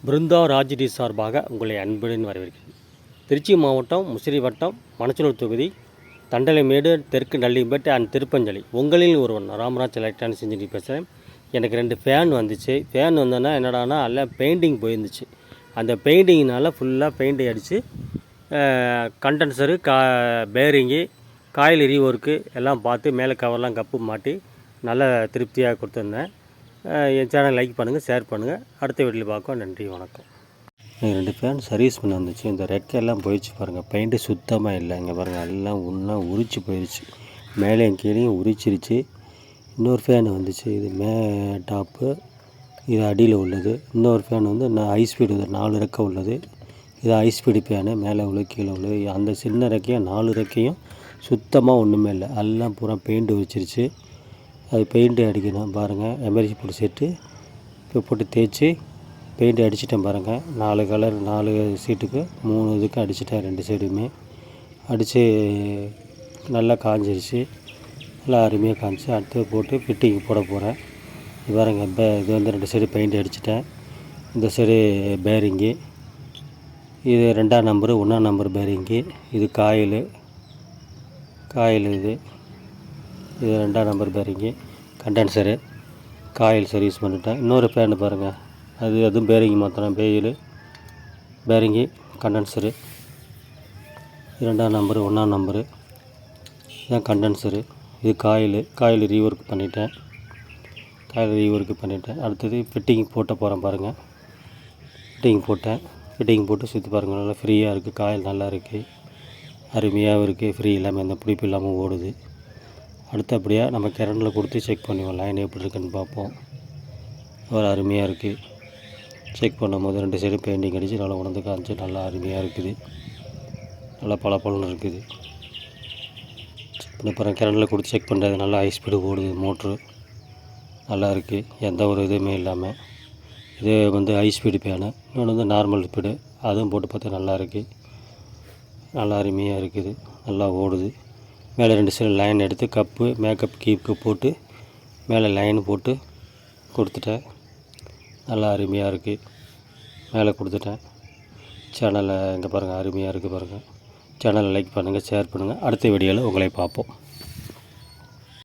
பிருந்தா ராஜ்டி சார்பாக உங்களை அன்புடன் வரவேற்கிறேன். திருச்சி மாவட்டம் முசிறி வட்டம் மணச்சனூர் தொகுதி தண்டலைமேடு தெற்கு நல்லிம்பேட்டை அண்ட் திருப்பஞ்சலி உங்களில் ஒருவன் ராமராஜ் எலக்ட்ரானிக்ஸ் இன்ஜினியர் பேசுகிறேன். எனக்கு 2 ஃபேன் வந்துச்சு. ஃபேன் வந்தோன்னா என்னடானா எல்லாம் பெயிண்டிங் போயிருந்துச்சு. அந்த பெயிண்டிங்னால் ஃபுல்லாக பெயிண்ட் அடித்து கண்டென்சரு பேரிங்கு காயில் ரீஒர்க்கு எல்லாம் பார்த்து மேலே கவர்லாம் கப்பு மாட்டி நல்ல திருப்தியாக கொடுத்துருந்தேன். என் சேனல் லைக் பண்ணுங்கள், ஷேர் பண்ணுங்கள். அடுத்த வீட்டில் பார்க்க நன்றி, வணக்கம். 2 ஃபேன் சர்வீஸ் பண்ண வந்துச்சு. இந்த ரெக்கையெல்லாம் போயிடுச்சு பாருங்கள். பெயிண்ட்டு சுத்தமாக இல்லை. இங்கே பாருங்கள், எல்லாம் ஒன்றா உரிச்சு போயிடுச்சு. மேலே கீழேயும் உரிச்சிருச்சு. இன்னொரு ஃபேன் வந்துச்சு. இது டாப்பு, இது அடியில் உள்ளது. இன்னொரு ஃபேன் வந்து ஹை ஸ்பீடு 4 ரெக்கை உள்ளது. இது ஹை ஸ்பீடு ஃபேனு. மேலே உள்ள கீழே உள்ளது. அந்த சின்ன ரெக்கையும் 4 ரெக்கையும் சுத்தமாக ஒன்றுமே இல்லை. எல்லாம் பூரா பெயிண்ட் உரிச்சிருச்சு. அது பெயிண்ட்டு அடிக்கணும் பாருங்கள். எமர்ஜி போட்டு செட்டு இப்போ போட்டு தேய்ச்சி பெயிண்ட் அடிச்சிட்டேன் பாருங்கள். 4 கலர் 4 சீட்டுக்கு 3 இதுக்கு அடிச்சிட்டேன். 2 சைடுமே அடித்து நல்லா காஞ்சிருச்சு. நல்லா அருமையாக காஞ்சி அடுத்து போட்டு ஃபிட்டிங் போட போகிறேன். இது பாருங்கள். இப்போ இது வந்து 2 சைடு பெயிண்ட் அடிச்சிட்டேன். இந்த சைடு பேரிங்கு, இது 2ஆம் நம்பரு 1ஆம் நம்பர் பேரிங்கு. இது காயில் இது 2ஆம் number bearing. Condenser coil service பண்ணிட்டேன். இன்னொரு ஃபேனு பாருங்கள். அதுவும் பேரிங்கு மாத்திரம். பேரிங்கு கண்டென்சரு 2ஆம் நம்பரு 1ஆம் நம்பரு. இதுதான் கண்டென்சரு. இது காயில் ரீஒர்க் பண்ணிட்டேன். அடுத்தது ஃபிட்டிங் போட்ட போகிறேன் பாருங்கள். ஃபிட்டிங் போட்டு சுற்றி பாருங்கள். நல்லா ஃப்ரீயாக இருக்குது. காயில் நல்லா இருக்குது, அருமையாகவும் இருக்குது. ஃப்ரீ இல்லாமல் எந்த பிடிப்பு இல்லாமல் ஓடுது. அடுத்தபடியாக நம்ம கரண்டில் கொடுத்து செக் பண்ணுவோம். லைன் எப்படி இருக்குன்னு பார்ப்போம். ஒரு அருமையாக இருக்குது. செக் பண்ணும்போது 2 சைடு பெயிண்டிங் அடித்து நல்லா உணர்ந்து காமிச்சு நல்லா அருமையாக இருக்குது. நல்லா பளபளன்னு இருக்குது. செக் பண்ணி கரண்டில் கொடுத்து செக் பண்ணுறது நல்லா ஹை ஸ்பீடு ஓடுது. மோட்ரு நல்லா இருக்குது, எந்த ஒரு இதுவுமே இல்லாமல். இது வந்து ஹை ஸ்பீடு ஃபேனு. இன்னொன்று வந்து நார்மல் ஸ்பீடு. அதுவும் போட்டு பார்த்தா நல்லா இருக்குது. நல்லா அருமையாக இருக்குது. நல்லா ஓடுது. மேலே 2 சைடு லைன் எடுத்து கப்பு மேக்கப் கீப்பு போட்டு மேலே லைன் போட்டு கொடுத்துட்டேன். நல்லா அருமையாக இருக்குது. மேலே கொடுத்துட்டேன். சேனலை இங்கே பாருங்கள், அருமையாக இருக்குது பாருங்கள். சேனலை லைக் பண்ணுங்கள், ஷேர் பண்ணுங்கள். அடுத்த வீடியோவில் உங்களை பார்ப்போம்.